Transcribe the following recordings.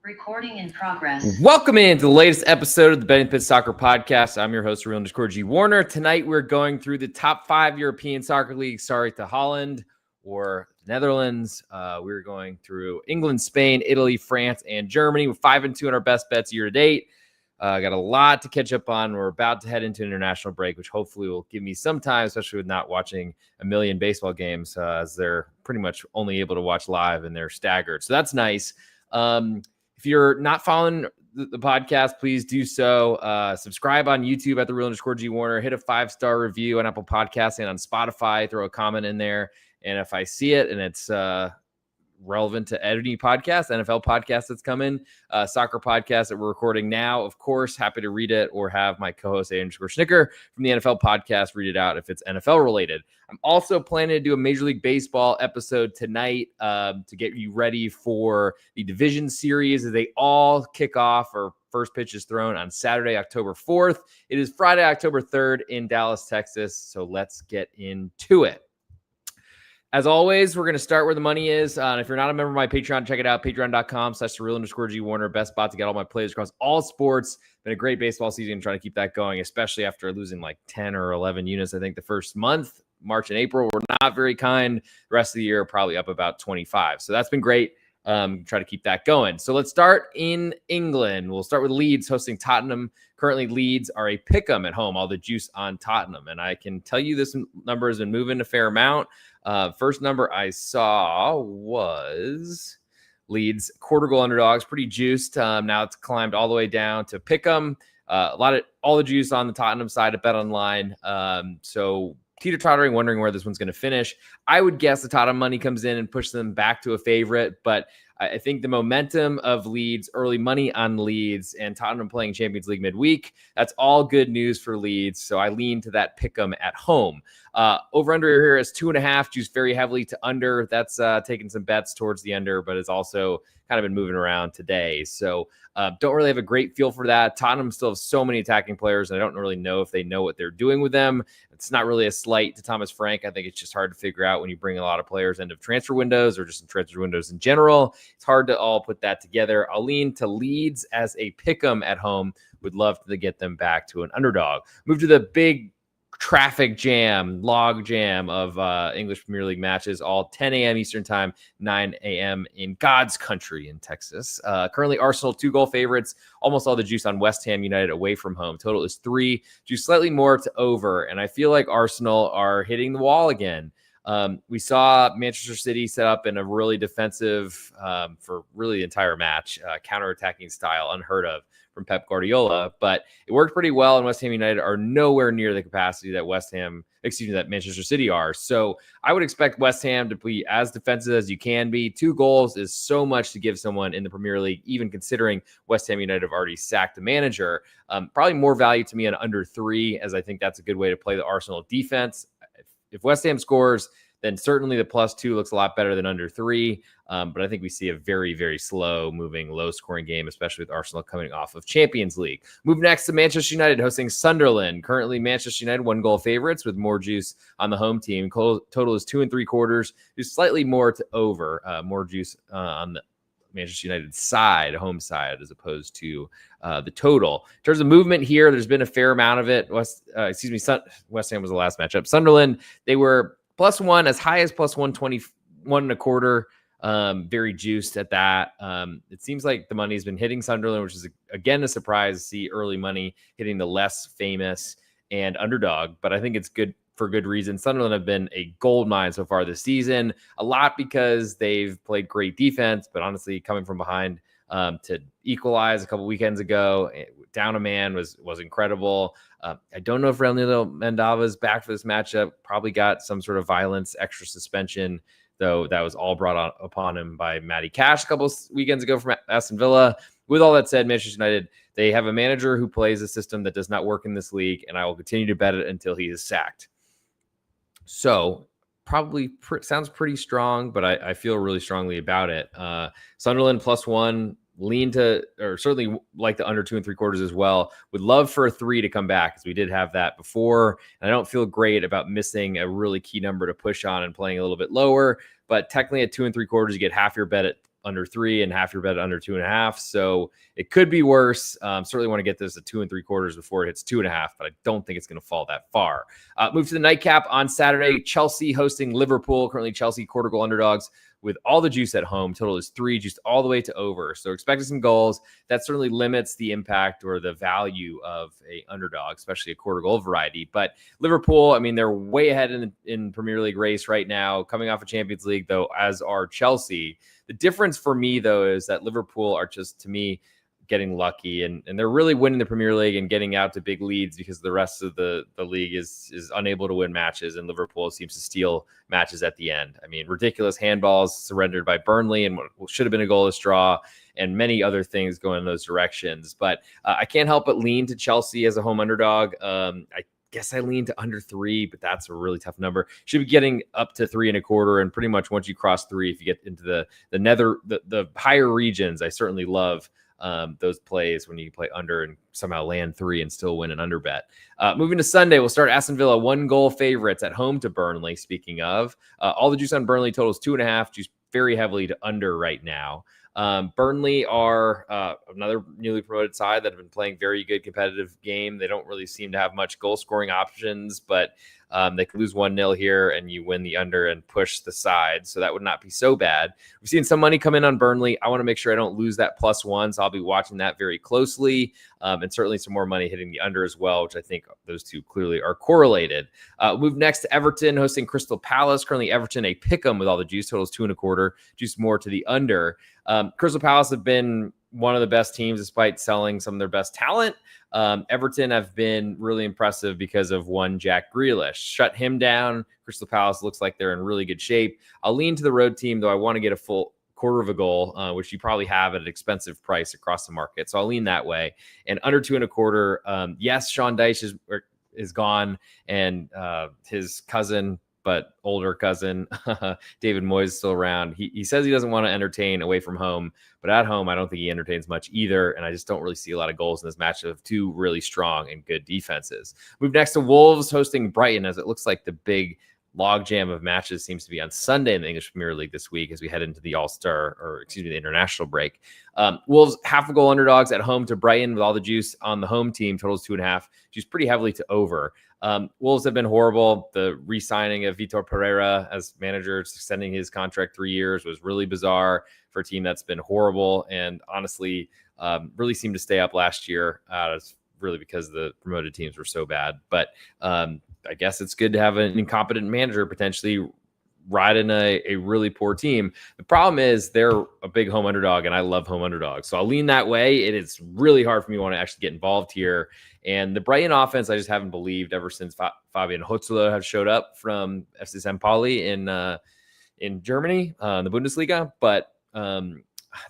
Recording in progress. Welcome into the latest episode of the Betting Pit Soccer Podcast. I'm your host, _G Warner. Tonight, we're going through the top 5 European soccer leagues. Sorry to Holland or the Netherlands. We're going through England, Spain, Italy, France, and Germany. We're 5-2 on our best bets year to date. Got a lot to catch up on. We're about to head into an international break, which hopefully will give me some time, especially with not watching a million baseball games, as they're pretty much only able to watch live and they're staggered. So that's nice. If you're not following the podcast, please do so. Subscribe on YouTube at _G Warner. Hit a 5-star review on Apple Podcasts and on Spotify. Throw a comment in there. And if I see it and it's relevant to any podcast, NFL podcast that's coming, soccer podcast that we're recording now, of course, happy to read it or have my co-host _Schnicker from the NFL podcast read it out if it's NFL related. I'm also planning to do a Major League Baseball episode tonight to get you ready for the division series as they all kick off, or first pitch is thrown on Saturday, October 4th. It is Friday, October 3rd in Dallas, Texas. So let's get into it. As always, we're going to start where the money is. If you're not a member of my Patreon, check it out. Patreon.com/thereal_G Warner. Best spot to get all my plays across all sports. Been a great baseball season. Trying to keep that going, especially after losing like 10 or 11 units, I think, the first month. March and April were not very kind. The rest of the year, probably up about 25. So that's been great. Try to keep that going. So let's start in England. We'll start with Leeds hosting Tottenham. Currently, Leeds are a pick'em at home. All the juice on Tottenham. And I can tell you this number has been moving a fair amount. First number I saw was Leeds quarter goal underdogs, pretty juiced. Now it's climbed all the way down to pick'em. All the juice on the Tottenham side at Bet Online. So teeter-tottering, wondering where this one's going to finish. I would guess the Tottenham money comes in and pushes them back to a favorite, but I think the momentum of Leeds, early money on Leeds, and Tottenham playing Champions League midweek, that's all good news for Leeds. So I lean to that pick'em at home. Over-under here is 2.5, juiced very heavily to under. That's taking some bets towards the under, but it's also kind of been moving around today. So don't really have a great feel for that. Tottenham still have so many attacking players, and I don't really know if they know what they're doing with them. It's not really a slight to Thomas Frank. I think it's just hard to figure out when you bring a lot of players end of transfer windows or just in transfer windows in general. It's hard to all put that together. I'll lean to Leeds as a pick'em at home. Would love to get them back to an underdog. Move to the big log jam of English Premier League matches, all 10 a.m. Eastern time, 9 a.m. in God's country in Texas. Currently, Arsenal 2-goal favorites. Almost all the juice on West Ham United away from home. Total is 3, juice slightly more to over. And I feel like Arsenal are hitting the wall again. We saw Manchester City set up in a really defensive, for really the entire match, counterattacking style, unheard of from Pep Guardiola, but it worked pretty well, and West Ham United are nowhere near the capacity that that Manchester City are. So I would expect West Ham to be as defensive as you can be. 2 goals is so much to give someone in the Premier League, even considering West Ham United have already sacked the manager. Probably more value to me on under 3, as I think that's a good way to play the Arsenal defense. If West Ham scores, then certainly the +2 looks a lot better than under 3. But I think we see a very, very slow moving, low scoring game, especially with Arsenal coming off of Champions League. Move next to Manchester United hosting Sunderland. Currently, Manchester United 1-goal favorites with more juice on the home team. Total is 2 3/4, just slightly more to over, more juice on the Manchester United side, home side, as opposed to the total. In terms of movement here, there's been a fair amount of it. West Ham was the last matchup. Sunderland, they were +1, as high as +121.25. Very juiced at that. It seems like the money's been hitting Sunderland, which is again a surprise to see early money hitting the less famous and underdog, but I think it's good for good reason. Sunderland have been a gold mine so far this season, a lot because they've played great defense, but honestly coming from behind to equalize a couple weekends ago, down a man was incredible. I don't know if Reinildo Mendava is back for this matchup. Probably got some sort of violence, extra suspension, though that was all brought upon him by Matty Cash a couple weekends ago from Aston Villa. With all that said, Manchester United, they have a manager who plays a system that does not work in this league, and I will continue to bet it until he is sacked. So probably sounds pretty strong, but I feel really strongly about it. Sunderland +1, lean to, or certainly like the under 2 3/4 as well. Would love for a 3 to come back, because we did have that before. And I don't feel great about missing a really key number to push on and playing a little bit lower. But technically at 2 3/4, you get half your bet at under 3 and half your bet under 2.5. So it could be worse. Certainly want to get this at 2 3/4 before it hits 2.5, but I don't think it's going to fall that far. Move to the nightcap on Saturday. Chelsea hosting Liverpool. Currently Chelsea quarter goal underdogs with all the juice at home. Total is 3, juiced all the way to over. So expecting some goals. That certainly limits the impact or the value of a underdog, especially a quarter goal variety. But Liverpool, I mean, they're way ahead in Premier League race right now, coming off a Champions League, though, as are Chelsea. The difference for me, though, is that Liverpool are just, to me, getting lucky, and they're really winning the Premier League and getting out to big leads because the rest of the league is unable to win matches, and Liverpool seems to steal matches at the end. I mean, ridiculous handballs surrendered by Burnley and what should have been a goalless draw, and many other things going in those directions. But I can't help but lean to Chelsea as a home underdog. I guess I lean to under 3, but that's a really tough number. Should be getting up to 3 1/4, and pretty much once you cross 3, if you get into the higher regions, I certainly love those plays when you play under and somehow land 3 and still win an under bet. Moving to Sunday, we'll start Aston Villa 1-goal favorites at home to Burnley. Speaking of, all the juice on Burnley totals 2.5, juice very heavily to under right now. Burnley are another newly promoted side that have been playing very good competitive game. They don't really seem to have much goal scoring options, but they could lose 1-0 here and you win the under and push the side. So that would not be so bad. We've seen some money come in on Burnley. I want to make sure I don't lose that +1. So I'll be watching that very closely. And certainly some more money hitting the under as well, which I think those two clearly are correlated. Move next to Everton hosting Crystal Palace. Currently Everton a pick 'em with all the juice totals 2 1/4, juice more to the under. Crystal Palace have been one of the best teams despite selling some of their best talent. Everton have been really impressive because of one Jack Grealish. Shut him down. Crystal Palace looks like they're in really good shape. I'll lean to the road team, though I want to get a full quarter of a goal, which you probably have at an expensive price across the market. So I'll lean that way. And under 2 1/4. Yes, Sean Dyche is gone, and his cousin, but older cousin, David Moyes, is still around. He says he doesn't want to entertain away from home, but at home, I don't think he entertains much either. And I just don't really see a lot of goals in this match of two really strong and good defenses. Move next to Wolves hosting Brighton, as it looks like the big logjam of matches seems to be on Sunday in the English Premier League this week as we head into the the international break. Wolves half a goal underdogs at home to Brighton with all the juice on the home team. Totals 2.5, juice pretty heavily to over. Wolves have been horrible. The re-signing of Vitor Pereira as manager, extending his contract 3 years, was really bizarre for a team that's been horrible and honestly really seemed to stay up last year. It's really because the promoted teams were so bad. But I guess it's good to have an incompetent manager potentially riding a really poor team. The problem is they're a big home underdog, and I love home underdogs. So I'll lean that way. It is really hard for me to want to actually get involved here. And the Brighton offense, I just haven't believed ever since Fabian Hutzler have showed up from FC St. Pauli in Germany, in the Bundesliga. But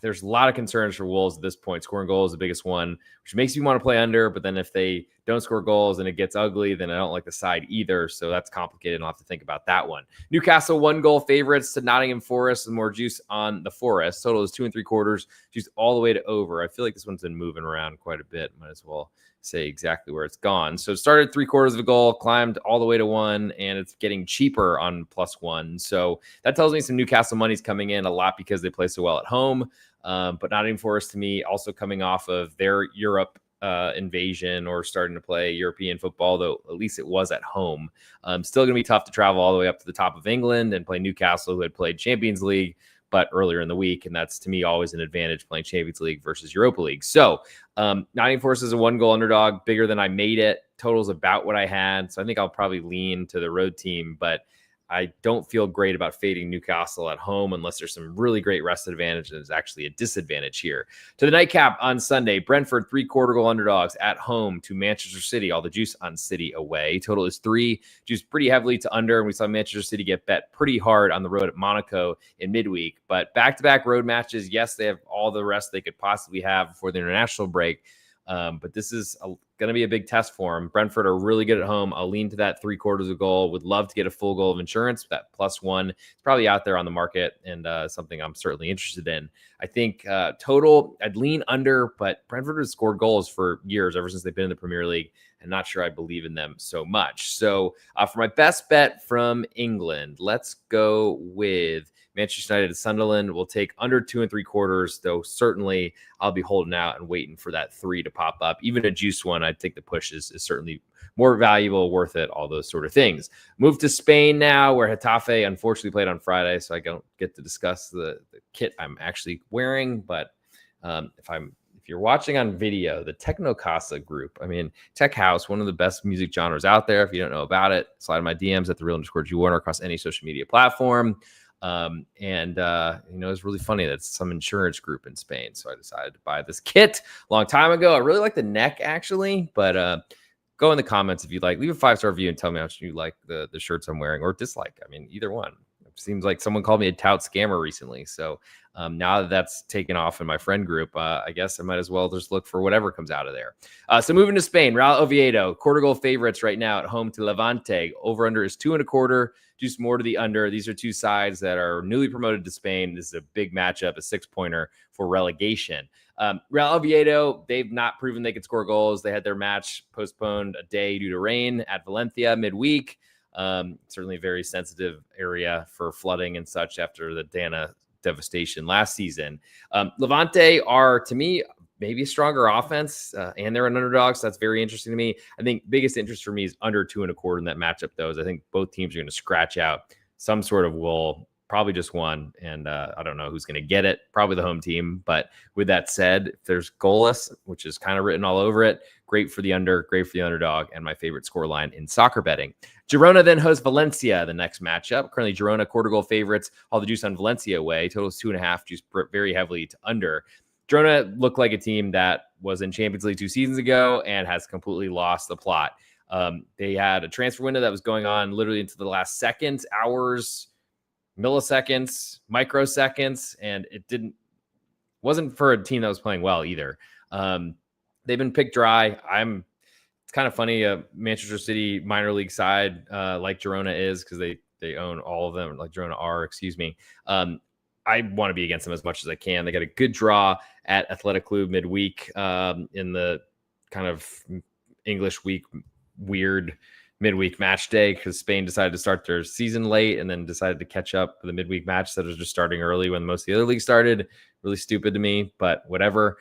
there's a lot of concerns for Wolves at this point. Scoring goals is the biggest one, which makes me want to play under. But then if they don't score goals and it gets ugly, then I don't like the side either. So that's complicated, and I'll have to think about that one. Newcastle 1-goal favorites to Nottingham Forest, and more juice on the Forest. Total is 2 3/4, juice all the way to over. I feel like this one's been moving around quite a bit. Might as well say exactly where it's gone. So it started 3/4 of a goal, climbed all the way to 1, and it's getting cheaper on +1. So that tells me some Newcastle money's coming in a lot because they play so well at home. But Nottingham Forest, to me, also coming off of their Europe invasion or starting to play European football, though at least it was at home. Still going to be tough to travel all the way up to the top of England and play Newcastle, who had played Champions League, but earlier in the week. And that's, to me, always an advantage playing Champions League versus Europa League. So Nottingham Forest is a 1-goal underdog, bigger than I made it. Total's about what I had. So I think I'll probably lean to the road team, but I don't feel great about fading Newcastle at home unless there's some really great rest advantage. There's actually a disadvantage here. To the nightcap on Sunday, Brentford 3/4 goal underdogs at home to Manchester City. All the juice on City away. Total is 3, juice pretty heavily to under. And we saw Manchester City get bet pretty hard on the road at Monaco in midweek. But back-to-back road matches, yes, they have all the rest they could possibly have before the international break. But this is going to be a big test for them. Brentford are really good at home. I'll lean to that 3/4 of goal. Would love to get a full goal of insurance. That +1 is probably out there on the market and something I'm certainly interested in. I think total, I'd lean under, but Brentford has scored goals for years, ever since they've been in the Premier League. I'm not sure I believe in them so much. So for my best bet from England, let's go with Manchester United Sunderland will take under 2.75, though certainly I'll be holding out and waiting for that 3 to pop up. Even a juice one, I think the push is certainly more valuable, worth it, all those sort of things. Move to Spain now, where Getafe unfortunately played on Friday, so I don't get to discuss the kit I'm actually wearing. But if you're watching on video, the Techno Casa group, I mean, Tech House, one of the best music genres out there. If you don't know about it, slide in my DMs at @the_Real_G Warner across any social media platform. It's really funny that it's some insurance group in Spain. So I decided to buy this kit a long time ago. I really like the neck, actually, but go in the comments if you'd like. Leave a 5-star review and tell me how much you like the shirts I'm wearing or dislike. I mean, either one. It seems like someone called me a tout scammer recently. So now that that's taken off in my friend group, I guess I might as well just look for whatever comes out of there. So moving to Spain, Real Oviedo, quarter goal favorites right now at home to Levante. Over under is 2.25. Juice more to the under. These are two sides that are newly promoted to Spain. This is a big matchup, a 6-pointer for relegation. Real Oviedo, they've not proven they could score goals. They had their match postponed a day due to rain at Valencia midweek. Certainly a very sensitive area for flooding and such after the Dana devastation last season. Levante are, to me, maybe a stronger offense, and they're an underdog, so that's very interesting to me. I think biggest interest for me is under 2.25 in that matchup, though, is I think both teams are going to scratch out some sort of goal, probably just one, and I don't know who's going to get it, probably the home team. But with that said, if there's goalless, which is kind of written all over it, great for the under, great for the underdog, and my favorite scoreline in soccer betting. Girona then hosts Valencia the next matchup. Currently, Girona quarter goal favorites. All the juice on Valencia way. Total is 2.5. Juice very heavily to under. Girona looked like a team that was in Champions League 2 seasons ago and has completely lost the plot. They had a transfer window that was going on literally into the last seconds, hours, milliseconds, microseconds, and wasn't for a team that was playing well either. They've been picked dry. It's kind of funny, a Manchester City minor league side like Girona is, because they own all of them, like Girona are, excuse me. I want to be against them as much as I can. They got a good draw at Athletic Club midweek in the kind of English week weird midweek match day, because Spain decided to start their season late and then decided to catch up with the midweek match that was just starting early when most of the other leagues started. Really stupid to me, but whatever.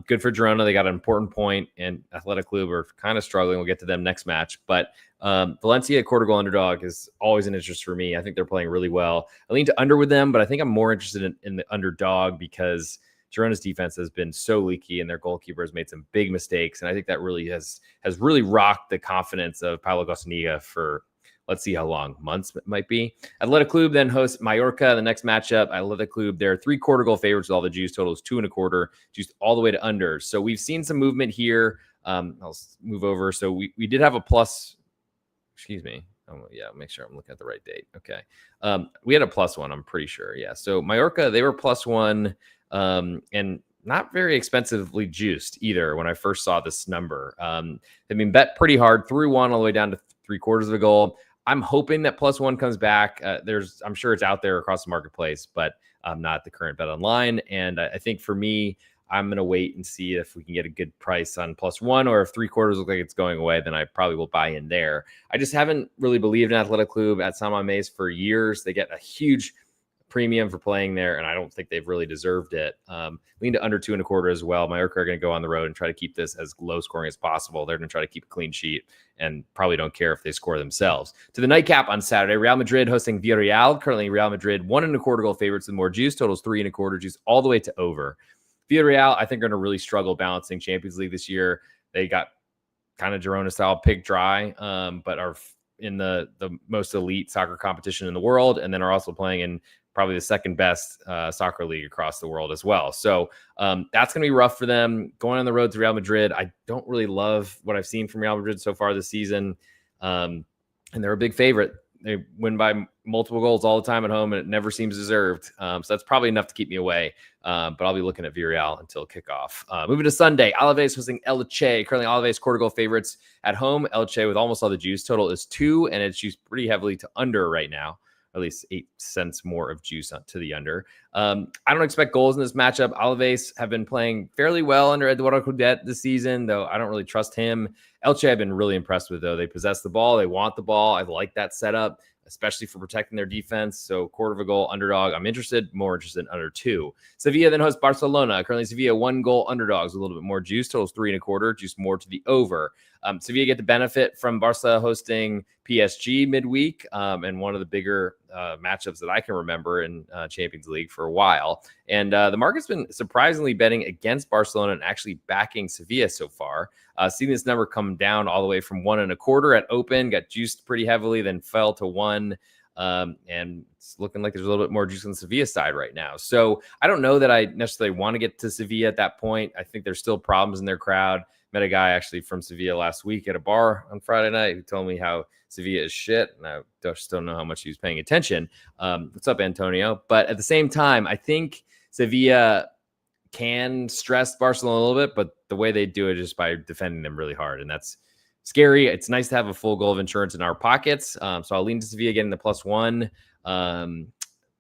Good for Girona. They got an important point, and Athletic Club are kind of struggling. We'll get to them next match. But Valencia, quarter goal underdog, is always an interest for me. I think they're playing really well. I lean to under with them, but I think I'm more interested in the underdog because Girona's defense has been so leaky and their goalkeeper has made some big mistakes. And I think that really has really rocked the confidence of Paulo Gosniga for, let's see how long, months it might be. Athletic Club then hosts Mallorca, the next matchup. Athletic Club, they're 3 quarter goal favorites with all the juice. Total is 2.25, juiced all the way to under. So we've seen some movement here. I'll move over. So we did have a plus, excuse me. Yeah, make sure I'm looking at the right date. Okay. We had a +1, I'm pretty sure. Yeah. So Mallorca, they were +1. And not very expensively juiced either when I first saw this number. I mean, bet pretty hard, threw one all the way down to 3/4 of a goal. I'm hoping that +1 comes back. I'm sure it's out there across the marketplace, but not at the current bet online. And I think for me, I'm going to wait and see if we can get a good price on +1, or if 3/4 look like it's going away, then I probably will buy in there. I just haven't really believed in Athletic Club at San Mamés for years. They get a huge premium for playing there, and I don't think they've really deserved it. Lean to under 2.25 as well. Mallorca are going to go on the road and try to keep this as low scoring as possible. They're going to try to keep a clean sheet and probably don't care if they score themselves. To the nightcap on Saturday, Real Madrid hosting Villarreal. Currently, Real Madrid 1.25 goal favorites with more juice. Totals 3.25, juice all the way to over. Villarreal, I think, are going to really struggle balancing Champions League this year. They got kind of Girona style picked dry, but are in the most elite soccer competition in the world, and then are also playing in probably the second best soccer league across the world as well. So that's going to be rough for them. Going on the road to Real Madrid, I don't really love what I've seen from Real Madrid so far this season. And they're a big favorite. They win by multiple goals all the time at home, and it never seems deserved. So that's probably enough to keep me away. But I'll be looking at Villarreal until kickoff. Moving to Sunday, Alaves hosting Elche. Currently, Alaves quarter goal favorites at home. Elche with almost all the juice. Total is 2, and it's juiced pretty heavily to under right now. At least 8 cents more of juice to the under. I don't expect goals in this matchup. Alaves have been playing fairly well under Eduardo Coudet this season, though I don't really trust him. Elche I've been really impressed with, though. They possess the ball. They want the ball. I like that setup. especially for protecting their defense. So quarter of a goal underdog. I'm more interested in under 2. Sevilla then hosts Barcelona. Currently Sevilla 1 goal underdogs, a little bit more juice. Totals 3.25, juice more to the over. Sevilla get the benefit from Barca hosting PSG midweek, and one of the bigger matchups that I can remember in Champions League for a while. And the market's been surprisingly betting against Barcelona and actually backing Sevilla so far. Seeing this number come down all the way from 1.25 at open, got juiced pretty heavily, then fell to 1. And it's looking like there's a little bit more juice on the Sevilla side right now. So I don't know that I necessarily want to get to Sevilla at that point. I think there's still problems in their crowd. Met a guy actually from Sevilla last week at a bar on Friday night who told me how Sevilla is shit. And I just don't know how much he was paying attention. What's up, Antonio? But at the same time, I think Sevilla can stress Barcelona a little bit, but the way they do it is by defending them really hard. And that's scary. It's nice to have a full goal of insurance in our pockets. So I'll lean to Sevilla getting the +1.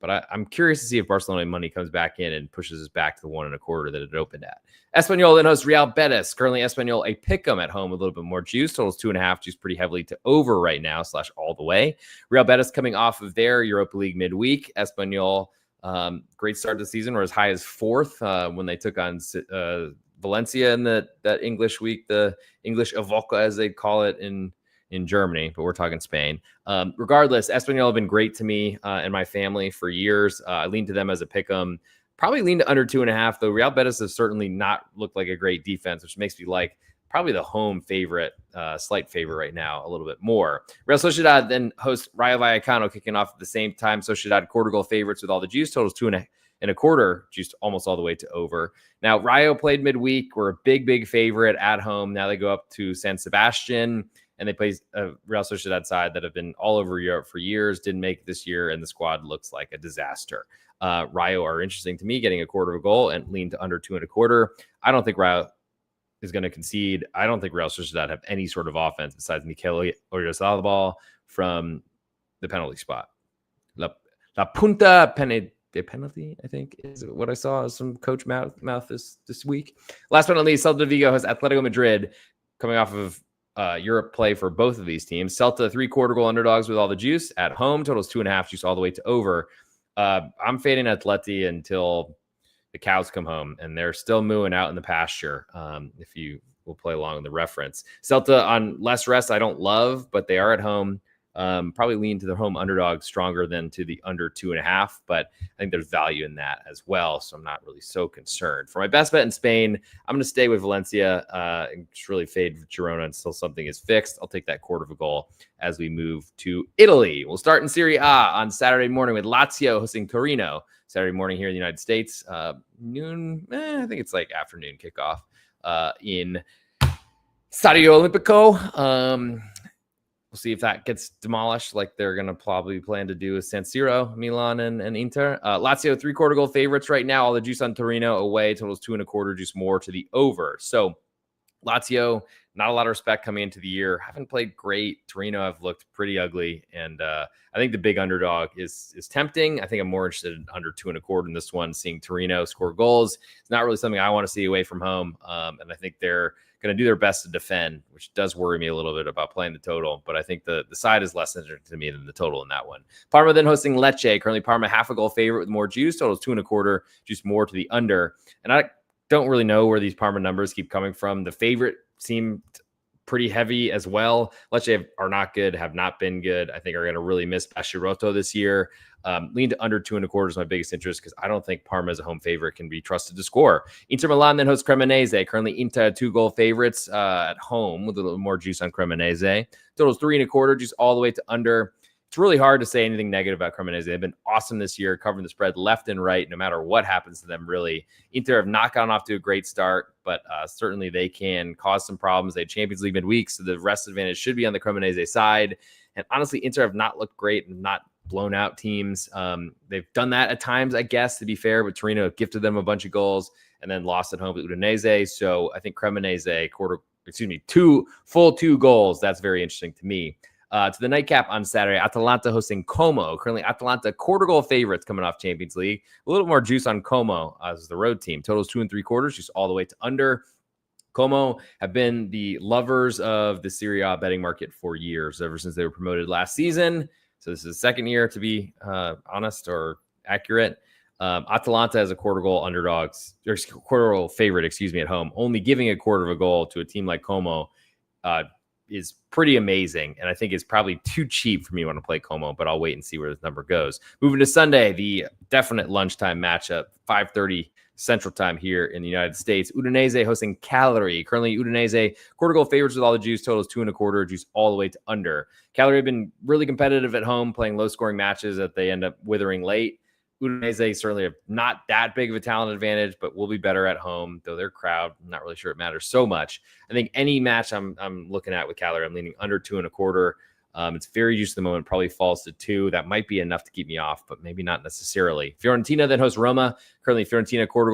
But I'm curious to see if Barcelona money comes back in and pushes us back to the 1.25 that it opened at. Espanyol then hosts Real Betis. Currently, Espanyol a pick'em at home with a little bit more juice. Totals 2.5, juice pretty heavily to over right now / all the way. Real Betis coming off of their Europa League midweek. Espanyol, great start to the season, or as high as 4th when they took on Valencia in that English week, the English Evoca as they call it in Germany, but we're talking Spain. Regardless, Espanyol have been great to me and my family for years. I lean to them as a pick'em. Probably lean to under 2.5, though. Real Betis has certainly not looked like a great defense, which makes me like probably the home favorite, slight favorite right now, a little bit more. Real Sociedad then hosts Rayo Vallecano, kicking off at the same time. Sociedad quarter goal favorites with all the juice. Totals 2.25, juiced almost all the way to over. Now, Rayo played midweek. We're a big favorite at home. Now they go up to San Sebastian, and they play a Real Sociedad side that have been all over Europe for years, didn't make it this year, and the squad looks like a disaster. Rayo are interesting to me, getting a quarter of a goal and lean to under 2.25. I don't think Rayo is going to concede. I don't think Real Sociedad have any sort of offense besides Mikel Oyarzabal from the penalty spot. La Punta de penalty, I think, is what I saw as some coach mouth this week. Last but not least, Celta de Vigo has Atletico Madrid coming off of Europe play for both of these teams. Celta 3/4 goal underdogs with all the juice at home. Totals 2.5, juice all the way to over. I'm fading Atleti until the cows come home, and they're still mooing out in the pasture. If you will play along with the reference, Celta on less rest, I don't love, but they are at home. Probably lean to the home underdog stronger than to the under 2.5, but I think there's value in that as well. So I'm not really so concerned. For my best bet in Spain, I'm going to stay with Valencia and just really fade Girona until something is fixed. I'll take that quarter of a goal as we move to Italy. We'll start in Serie A on Saturday morning with Lazio hosting Torino. Saturday morning here in the United States, noon. I think it's like afternoon kickoff in Stadio Olimpico. We'll see if that gets demolished like they're going to probably plan to do with San Siro, Milan, and Inter. Lazio 3/4 goal favorites right now. All the juice on Torino away. Totals 2.25, juice more to the over. So Lazio, not a lot of respect coming into the year. Haven't played great. Torino have looked pretty ugly. And I think the big underdog is tempting. I think I'm more interested in under 2.25 in this one. Seeing Torino score goals, it's not really something I want to see away from home. And I think they're going to do their best to defend, which does worry me a little bit about playing the total. But I think the side is less interesting to me than the total in that one. Parma then hosting Lecce. Currently Parma half a goal favorite with more juice. Totals 2.25, juice more to the under. And I don't really know where these Parma numbers keep coming from. The favorite seemed pretty heavy as well. Lecce are not good, have not been good. I think are going to really miss Pashirotto this year. Lean to under 2.25 is my biggest interest because I don't think Parma as a home favorite can be trusted to score. Inter Milan then hosts Cremonese. Currently Inter 2-goal favorites at home with a little more juice on Cremonese. Totals 3.25, juice all the way to under. It's really hard to say anything negative about Cremonese. They've been awesome this year, covering the spread left and right, no matter what happens to them, really. Inter have not gotten off to a great start, but certainly they can cause some problems. They had Champions League midweek, so the rest advantage should be on the Cremonese side. And honestly, Inter have not looked great and not blown out teams. They've done that at times, I guess, to be fair, but Torino gifted them a bunch of goals and then lost at home to Udinese. So I think Cremonese two goals. That's very interesting to me. To the nightcap on Saturday, Atalanta hosting Como. Currently, Atalanta quarter-goal favorites coming off Champions League. A little more juice on Como as the road team. Totals 2.75, juice all the way to under. Como have been the lovers of the Serie A betting market for years, ever since they were promoted last season. So this is the second year, to be honest or accurate. Atalanta as a quarter goal underdogs, or quarter goal favorite, at home, only giving a quarter of a goal to a team like Como is pretty amazing. And I think it's probably too cheap for me to want to play Como, but I'll wait and see where this number goes. Moving to Sunday, the definite lunchtime matchup, 5:30 Central Time here in the United States. Udinese hosting Cagliari. Currently, Udinese quarter goal favorites with all the juice. Totals 2.25, juice all the way to under. Cagliari have been really competitive at home, playing low-scoring matches that they end up withering late. Udinese certainly have not that big of a talent advantage, but will be better at home, though their crowd, I'm not really sure it matters so much. I think any match I'm looking at with Cagliari, I'm leaning under 2.25. It's very juicy at the moment, probably falls to 2. That might be enough to keep me off, but maybe not necessarily. Fiorentina then hosts Roma. Currently, Fiorentina quarter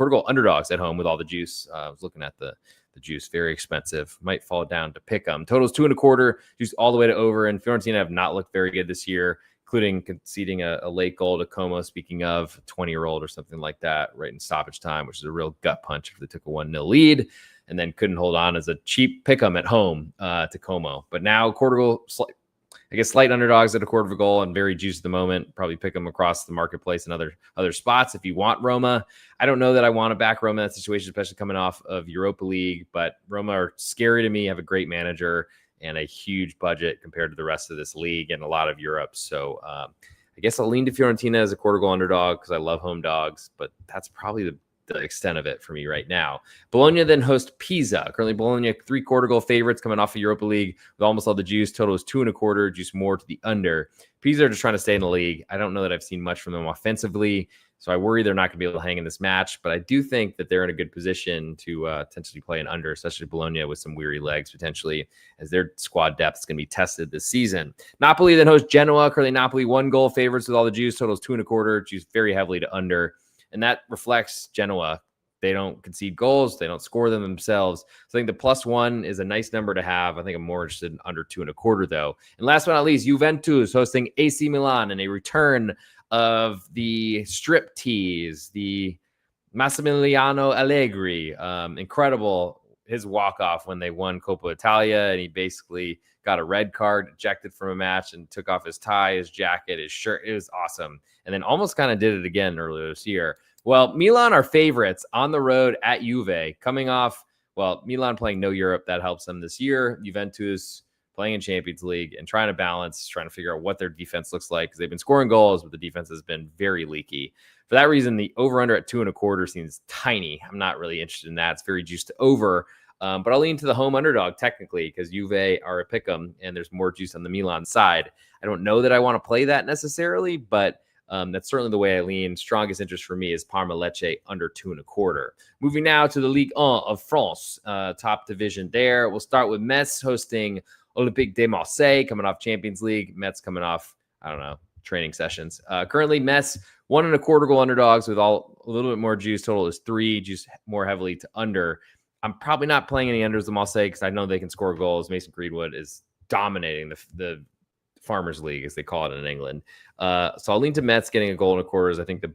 goal underdogs at home with all the juice. I was looking at the juice, very expensive. Might fall down to pick them. Totals 2.25, juice all the way to over. And Fiorentina have not looked very good this year, including conceding a late goal to Como, speaking of, a 20-year-old or something like that, right in stoppage time, which is a real gut punch if they took a 1-0 lead, and then couldn't hold on as a cheap pick-em at home to Como. But now quarter goal, slight underdogs at a quarter of a goal and very juiced at the moment. Probably pick them across the marketplace and other spots if you want Roma. I don't know that I want to back Roma in that situation, especially coming off of Europa League, but Roma are scary to me, have a great manager and a huge budget compared to the rest of this league and a lot of Europe. So I guess I'll lean to Fiorentina as a quarter goal underdog because I love home dogs, but that's probably the extent of it for me right now. Bologna then host Pisa. Currently, Bologna 3 quarter goal favorites coming off of Europa League with almost all the juice. Total is 2.25, juice more to the under. Pisa are just trying to stay in the league. I don't know that I've seen much from them offensively, so I worry they're not going to be able to hang in this match, but I do think that they're in a good position to potentially play an under, especially Bologna with some weary legs potentially, as their squad depth is going to be tested this season. Napoli then hosts Genoa. Currently, Napoli 1 goal favorites with all the juice. Total is 2.25, juice very heavily to under. And that reflects Genoa. They don't concede goals. They don't score them themselves. So I think the +1 is a nice number to have. I think I'm more interested in under 2.25, though. And last but not least, Juventus hosting AC Milan in a return of the strip tease, the Massimiliano Allegri. Incredible, his walk-off when they won Coppa Italia, and he basically got a red card, ejected from a match, and took off his tie, his jacket, his shirt. It was awesome. And then almost kind of did it again earlier this year. Well, Milan are favorites on the road at Juve, coming off, Milan playing no Europe. That helps them this year. Juventus playing in Champions League and trying to figure out what their defense looks like because they've been scoring goals, but the defense has been very leaky. For that reason, the over-under at 2.25 seems tiny. I'm not really interested in that. It's very juiced to over. But I'll lean to the home underdog technically because Juve are a pick'em and there's more juice on the Milan side. I don't know that I want to play that necessarily, but that's certainly the way I lean. Strongest interest for me is Parma Lecce under 2.25. Moving now to the Ligue 1 of France, top division there. We'll start with Metz hosting Olympique de Marseille, coming off Champions League. Metz coming off, training sessions. Currently, Metz 1.25 goal underdogs with a little bit more juice. Total is 3, juice more heavily to under. I'm probably not playing any unders with Marseille because I know they can score goals. Mason Greenwood is dominating the Farmers League, as they call it in England. So I'll lean to Metz getting a goal and a quarters. I think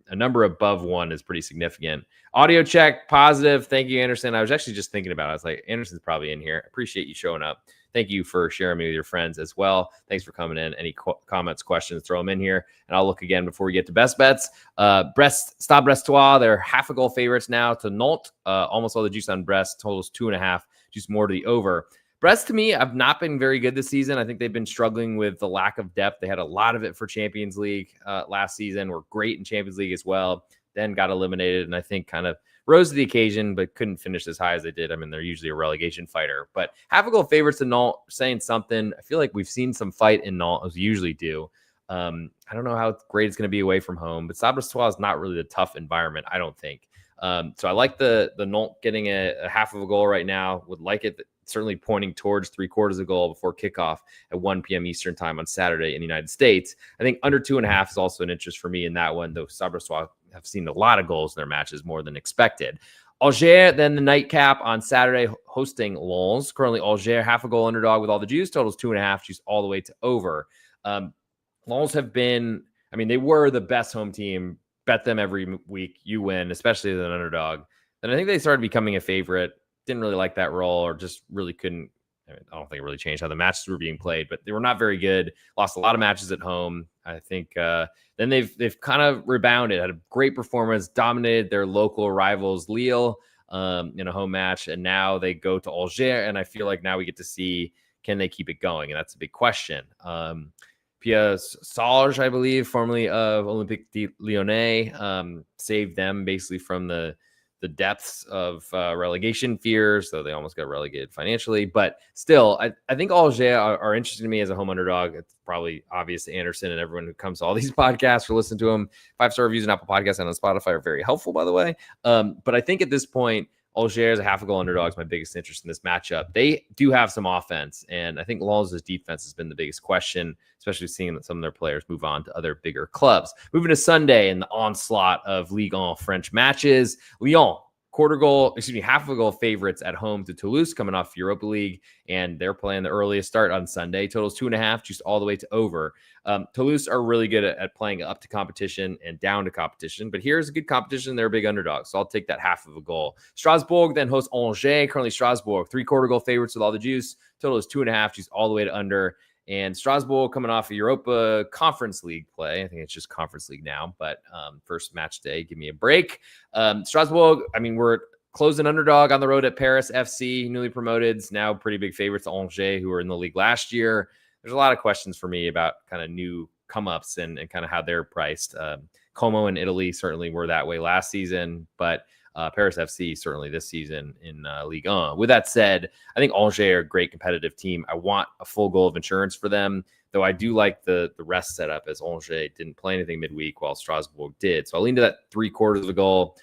a number above 1 is pretty significant. Audio check, positive. Thank you, Anderson. I was actually just thinking about it. I was like, Anderson's probably in here. I appreciate you showing up. Thank you for sharing me with your friends as well. Thanks for coming in. Any comments, questions, throw them in here. And I'll look again before we get to best bets. Stade Brestois, they're half a goal favorites now to Nantes. Almost all the juice on Brest. Totals 2.5, juice more to the over. Brest, to me, have not been very good this season. I think they've been struggling with the lack of depth. They had a lot of it for Champions League last season, were great in Champions League as well, then got eliminated, and I think kind of rose to the occasion, but couldn't finish as high as they did. I mean, they're usually a relegation fighter. But half a goal favorites to Nantes, saying something. I feel like we've seen some fight in Nantes, as we usually do. I don't know how great it's going to be away from home, but Stade Brestois is not really the tough environment, I don't think. So I like the Nantes getting a half of a goal right now. Would like it, certainly pointing towards 3/4 a goal before kickoff at 1 p.m. Eastern time on Saturday in the United States. I think under 2.5 is also an interest for me in that one, though Stade Brestois have seen a lot of goals in their matches, more than expected. Angers, then the nightcap on Saturday, hosting Lens. Currently, Angers, half a goal underdog with all the juice. Totals 2.5, juice all the way to over. Lens have been, they were the best home team. Bet them every week, you win, especially as an underdog. Then I think they started becoming a favorite. Didn't really like that role, or just really couldn't I don't think it really changed how the matches were being played, but they were not very good. Lost a lot of matches at home. I think then they've kind of rebounded, had a great performance, dominated their local rivals Lille in a home match, and now they go to Angers, and I feel like now we get to see, can they keep it going? And that's a big question. Pia Sarge, I believe, formerly of Olympique de Lyonnais, saved them basically from the depths of relegation fears, though they almost got relegated financially. But still, I think Angers are interesting to me as a home underdog. It's probably obvious to Anderson and everyone who comes to all these podcasts or listen to them. 5-star reviews on Apple Podcasts and on Spotify are very helpful, by the way. But I think at this point, Angers, a half a goal underdog, is my biggest interest in this matchup. They do have some offense, and I think Lens' defense has been the biggest question, especially seeing that some of their players move on to other bigger clubs. Moving to Sunday in the onslaught of Ligue 1 French matches, Lyon, half of a goal favorites at home to Toulouse, coming off Europa League, and they're playing the earliest start on Sunday. Totals 2.5, just all the way to over. Toulouse are really good at playing up to competition and down to competition, but here's a good competition. They're a big underdog, so I'll take that half of a goal. Strasbourg then hosts Angers. Currently Strasbourg, 3/4 goal favorites with all the juice. Total is 2.5, just all the way to under. And Strasbourg coming off a Europa Conference League play. I think it's just Conference League now, but first match day, give me a break. Strasbourg, we're closing underdog on the road at Paris FC, newly promoted, now pretty big favorites to Angers, who were in the league last year. There's a lot of questions for me about kind of new come-ups and kind of how they're priced. Como in Italy certainly were that way last season, but Paris FC certainly this season in Ligue 1. With that said, I think Angers are a great competitive team. I want a full goal of insurance for them, though I do like the rest setup, as Angers didn't play anything midweek while Strasbourg did. So I'll lean to that 3/4 of the goal.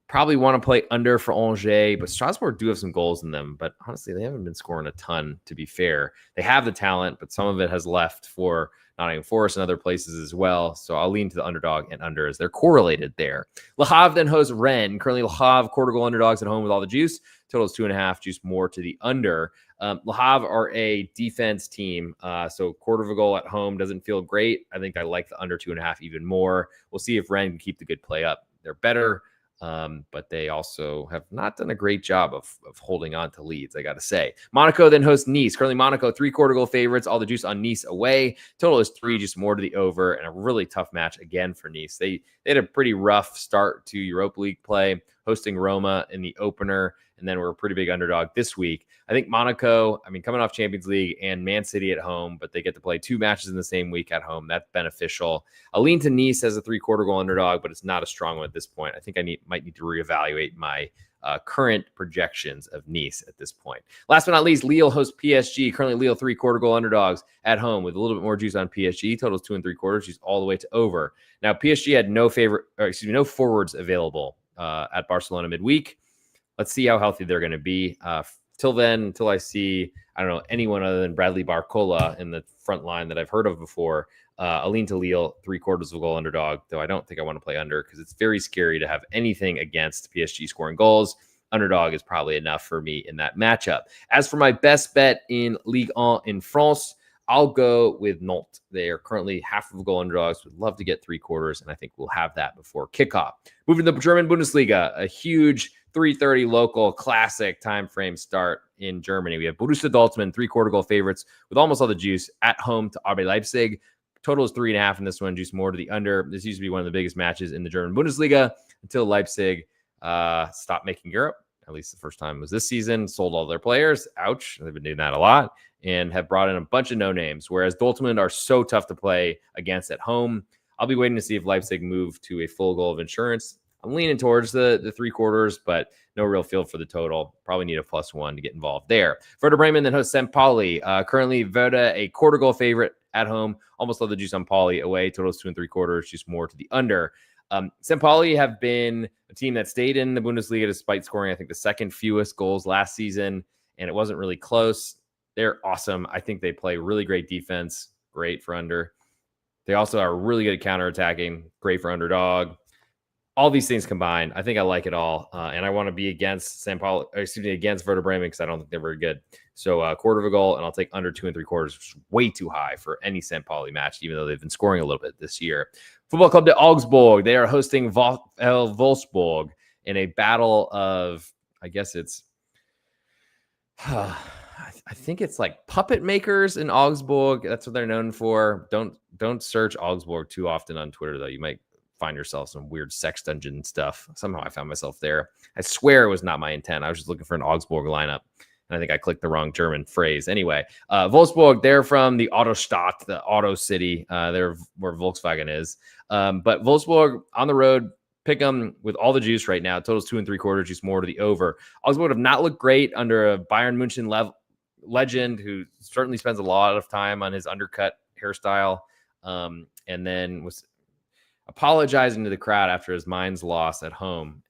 Probably want to play under for Angers, but Strasbourg do have some goals in them. But honestly, they haven't been scoring a ton, to be fair. They have the talent, but some of it has left for Nottingham Forest and other places as well. So I'll lean to the underdog and under, as they're correlated there. Le Havre then hosts Rennes. Currently, Le Havre quarter goal underdogs at home with all the juice. Total is 2.5, juice more to the under. Le Havre are a defense team, so quarter of a goal at home doesn't feel great. I think I like the under 2.5 even more. We'll see if Rennes can keep the good play up. They're better. But they also have not done a great job of holding on to leads, I got to say. Monaco then hosts Nice. Currently, Monaco 3/4 goal favorites. All the juice on Nice away. Total is 3, just more to the over, and a really tough match again for Nice. They had a pretty rough start to Europa League play, hosting Roma in the opener, and then we're a pretty big underdog this week. I think Monaco, coming off Champions League and Man City at home, but they get to play 2 matches in the same week at home. That's beneficial. I'll lean to Nice as a 3/4 goal underdog, but it's not a strong one at this point. I think I might need to reevaluate my current projections of Nice at this point. Last but not least, Lille hosts PSG. Currently, Lille 3/4 goal underdogs at home with a little bit more juice on PSG. Totals 2 3/4. She's all the way to over. Now, PSG had no forwards available at Barcelona midweek. Let's see how healthy they're going to be. Until I see, anyone other than Bradley Barcola in the front line that I've heard of before, I'll lean to Lille 3/4 of a goal underdog, though I don't think I want to play under because it's very scary to have anything against PSG scoring goals. Underdog is probably enough for me in that matchup. As for my best bet in Ligue 1 in France, I'll go with Nantes. They are currently half of a goal underdogs. Would love to get 3/4, and I think we'll have that before kickoff. Moving to the German Bundesliga, a huge 3:30 local classic time frame start in Germany. We have Borussia Dortmund, 3/4 goal favorites with almost all the juice at home to RB Leipzig. Total is 3.5 in this one, juice more to the under. This used to be one of the biggest matches in the German Bundesliga until Leipzig stopped making Europe. At least the first time was this season, sold all their players. Ouch. They've been doing that a lot and have brought in a bunch of no names, whereas Dortmund are so tough to play against at home. I'll be waiting to see if Leipzig move to a full goal of insurance. I'm leaning towards the 3/4, but no real feel for the total. Probably need a +1 to get involved there. Werder Bremen then hosts St. Pauli. Currently, Werder a quarter goal favorite at home. Almost love the juice on Pauli away. Totals 2 3/4, just more to the under. St. Pauli have been a team that stayed in the Bundesliga despite scoring, I think, the second fewest goals last season, and it wasn't really close. They're awesome. I think they play really great defense. Great for under. They also are really good at counterattacking. Great for underdog. All these things combined, I think I like it all, and I want to be against against Werder Bremen because I don't think they're very good. So quarter of a goal, and I'll take under 2 3/4, which is way too high for any St. Pauli match, even though they've been scoring a little bit this year. Football Club de Augsburg, they are hosting Wolfsburg in a battle of, I guess it's, I think it's like puppet makers in Augsburg. That's what they're known for. Don't search Augsburg too often on Twitter, though. You might find yourself some weird sex dungeon stuff. Somehow I found myself there. I swear it was not my intent. I was just looking for an Augsburg lineup. And I think I clicked the wrong German phrase. Anyway, Wolfsburg, they're from the Autostadt, the auto city. They're where Volkswagen is. But Wolfsburg on the road, pick them with all the juice right now. Totals 2 3/4, juice more to the over. Augsburg have not looked great under a Bayern München legend who certainly spends a lot of time on his undercut hairstyle, and then was apologizing to the crowd after his Mainz loss at home,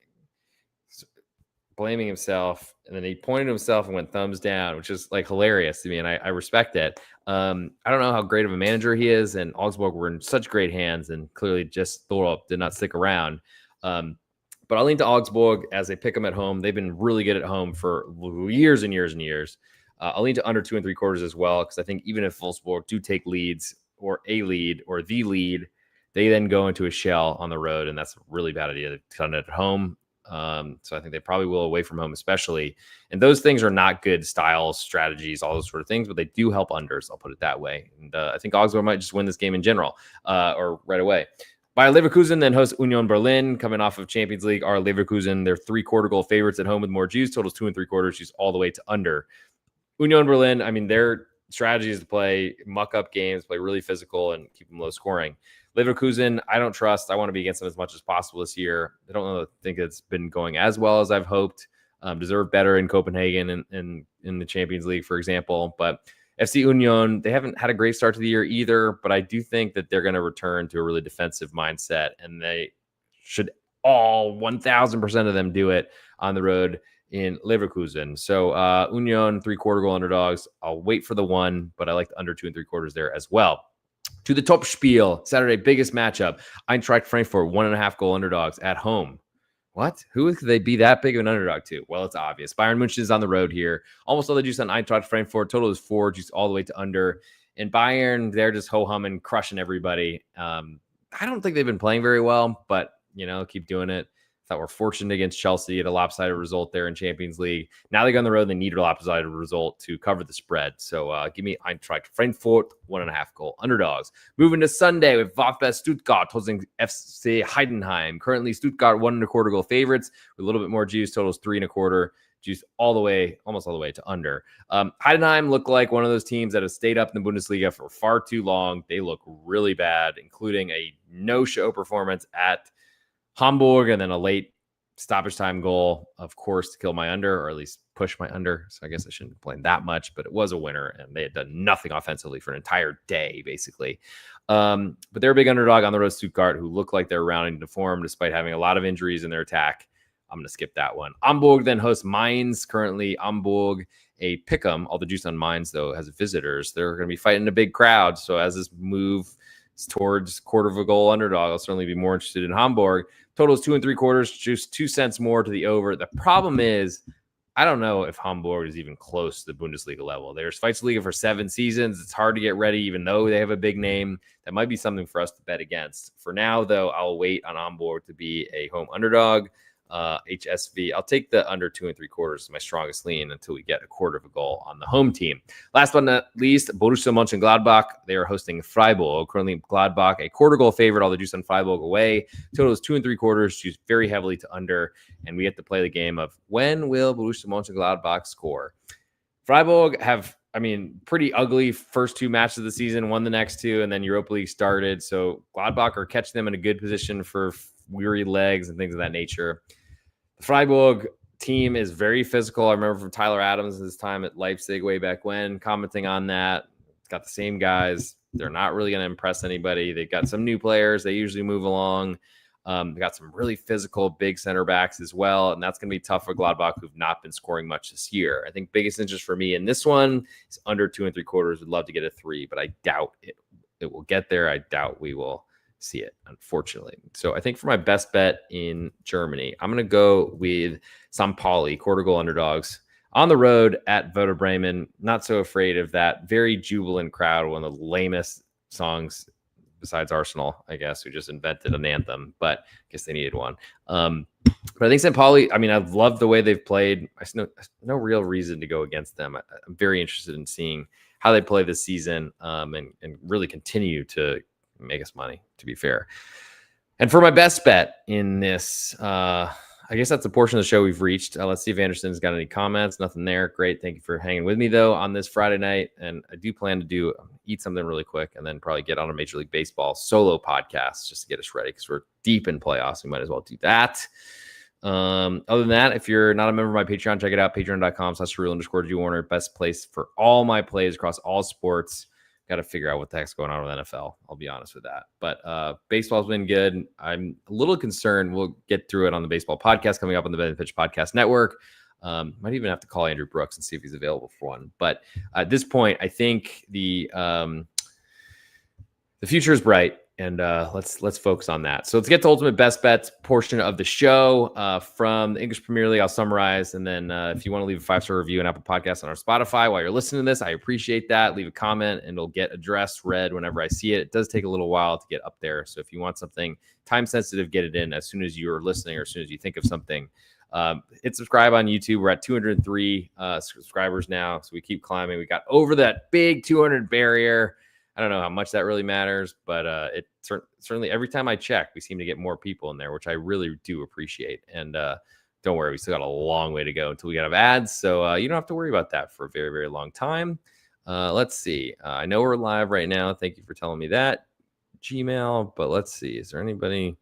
blaming himself, and then he pointed to himself and went thumbs down, which is like hilarious to me, and I respect it. I don't know how great of a manager he is, and Augsburg were in such great hands, and clearly just Thorup did not stick around. But I'll lean to Augsburg as they pick them at home. They've been really good at home for years and years and years. I'll lean to under 2 3/4 as well, because I think even if Wolfsburg do take leads or a lead or the lead, they then go into a shell on the road, and that's a really bad idea to cut it at home. So I think they probably will away from home, especially. And those things are not good styles, strategies, all those sort of things, but they do help unders. I'll put it that way. And I think Augsburg might just win this game in general or right away. Bayer Leverkusen then hosts Union Berlin coming off of Champions League. Our Leverkusen, they're 3/4 goal favorites at home with more juice. Totals 2 3/4 juice all the way to under. Union Berlin, I mean, their strategy is to play muck up games, play really physical, and keep them low scoring. Leverkusen, I don't trust. I want to be against them as much as possible this year. I don't think it's been going as well as I've hoped. Deserve better in Copenhagen and in the Champions League, for example. But FC Union, they haven't had a great start to the year either, but I do think that they're going to return to a really defensive mindset, and they should all 1,000% of them do it on the road in Leverkusen. So Union, 3/4 goal underdogs. I'll wait for the one, but I like the under 2 3/4 there as well. To the top spiel, Saturday biggest matchup. Eintracht Frankfurt, 1.5 goal underdogs at home. What? Who could they be that big of an underdog to? Well, it's obvious. Bayern München is on the road here. Almost all the juice on Eintracht Frankfurt. Total is 4, juice all the way to under. And Bayern, they're just ho-humming, crushing everybody. I don't think they've been playing very well, but, keep doing it. Thought we're fortunate against Chelsea at a lopsided result there in Champions League. Now they go on the road and they need a lopsided result to cover the spread. So give me Eintracht Frankfurt, 1.5 goal underdogs. Moving to Sunday with VfB Stuttgart hosting FC Heidenheim. Currently Stuttgart 1.25 goal favorites with a little bit more juice. Totals 3.25. Juice almost all the way to under. Heidenheim look like one of those teams that have stayed up in the Bundesliga for far too long. They look really bad, including a no-show performance at Hamburg, and then a late stoppage time goal, of course, to kill my under, or at least push my under. So I guess I shouldn't complain that much, but it was a winner, and they had done nothing offensively for an entire day, basically. But they're a big underdog on the road, Stuttgart, who look like they're rounding into form despite having a lot of injuries in their attack. I'm going to skip that one. Hamburg then hosts Mainz. Currently, Hamburg, a pick'em. All the juice on Mainz, though, has visitors. They're going to be fighting a big crowd. So as this move towards 1/4 goal underdog, I'll certainly be more interested in Hamburg. Totals 2 3/4, just 2 cents more to the over. The problem is, I don't know if Hamburg is even close to the Bundesliga level. There's Zweitliga for 7 seasons. It's hard to get ready, even though they have a big name. That might be something for us to bet against. For now, though, I'll wait on Hamburg to be a home underdog. HSV, I'll take the under 2 3/4, my strongest lean, until we get 1/4 goal on the home team. Last but not least, Borussia Mönchengladbach. They are hosting Freiburg. Currently, Gladbach, a 1/4 goal favorite. All the juice on Freiburg away. Total is 2 3/4, juice very heavily to under. And we have to play the game of when will Borussia Mönchengladbach score? Freiburg have, pretty ugly first 2 matches of the season, won the next 2, and then Europa League started. So Gladbach are catching them in a good position for weary legs and things of that nature. The Freiburg team is very physical. I remember from Tyler Adams' his time at Leipzig way back when, commenting on that. It's got the same guys. They're not really going to impress anybody. They've got some new players. They usually move along. They got some really physical big center backs as well, and that's going to be tough for Gladbach, who've not been scoring much this year. I think biggest interest for me in this one is under 2 3/4. Would love to get a 3, but I doubt it will get there. I doubt we will see it, unfortunately. So I think for my best bet in Germany, I'm going to go with St. Pauli, 1/4 goal underdogs on the road at Werder Bremen. Not so afraid of that very jubilant crowd, one of the lamest songs besides Arsenal, I guess, who just invented an anthem, but I guess they needed one. But I think St. Pauli, I mean, I've loved the way they've played. I see no real reason to go against them. I'm very interested in seeing how they play this season and really continue to make us money, to be fair. And for my best bet in this, I guess that's the portion of the show we've reached. Let's see if Anderson's got any comments. Nothing there. Great. Thank you for hanging with me, though, on this Friday night. And I do plan to eat something really quick and then probably get on a Major League Baseball solo podcast just to get us ready because we're deep in playoffs. We might as well do that. Other than that, if you're not a member of my Patreon, check it out. Patreon.com/real_GWarner. Best place for all my plays across all sports. Got to figure out what the heck's going on with NFL. I'll be honest with that. But baseball's been good. I'm a little concerned. We'll get through it on the baseball podcast coming up on the Bet and Pitch Podcast Network. Might even have to call Andrew Brooks and see if he's available for one. But at this point, I think the future is bright. And let's focus on that. So let's get to Ultimate Best Bets portion of the show from the English Premier League. I'll summarize. And then if you want to leave a 5-star review on Apple Podcasts on our Spotify while you're listening to this, I appreciate that. Leave a comment and it'll get addressed, read whenever I see it. It does take a little while to get up there. So if you want something time sensitive, get it in as soon as you're listening or as soon as you think of something. Hit subscribe on YouTube. We're at 203 subscribers now. So we keep climbing. We got over that big 200 barrier. I don't know how much that really matters, but it certainly every time I check, we seem to get more people in there, which I really do appreciate. And don't worry, we still got a long way to go until we get ads. So you don't have to worry about that for a very, very long time. Let's see. I know we're live right now. Thank you for telling me that. Gmail, but let's see. Is there anybody?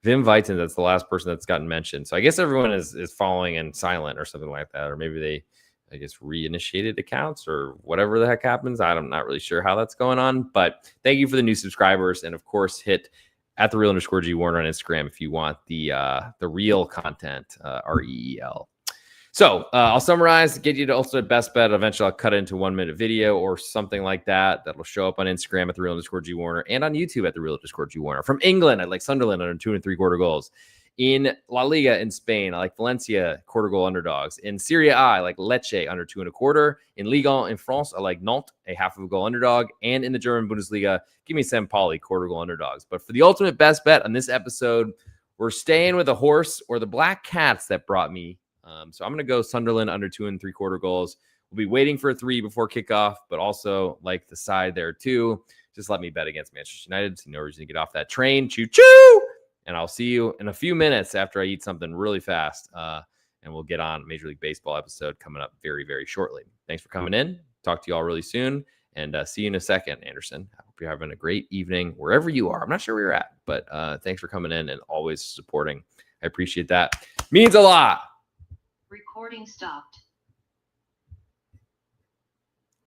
Vim Viton, that's the last person that's gotten mentioned. So I guess everyone is following in silent or something like that. Or maybe they, I guess, reinitiated accounts or whatever the heck happens. I'm not really sure how that's going on, but thank you for the new subscribers. And of course, hit at the @real_GWarner on Instagram if you want the real content, REEL. So I'll summarize, get you to Ultimate Best Bet. Eventually, I'll cut it into a 1-minute video or something like that. That'll show up on Instagram at the @real_GWarner and on YouTube at the @real_GWarner. From England, I like Sunderland under 2 3/4 goals. In La Liga in Spain, I like Valencia quarter goal underdogs. In Serie A, I like Lecce under 2 1/4. In Ligue 1 in France, I like Nantes, a half of a goal underdog. And in the German Bundesliga, give me St. Pauli quarter goal underdogs. But for the ultimate best bet on this episode, we're staying with the horse or the black cats that brought me. So I'm going to go Sunderland under 2 3/4 goals. We'll be waiting for a 3 before kickoff, but also like the side there too. Just let me bet against Manchester United. So no reason to get off that train. Choo-choo! And I'll see you in a few minutes after I eat something really fast. And we'll get on Major League Baseball episode coming up very, very shortly. Thanks for coming in. Talk to you all really soon. And see you in a second, Anderson. I hope you're having a great evening wherever you are. I'm not sure where you're at, but thanks for coming in and always supporting. I appreciate that. Means a lot. Recording stopped.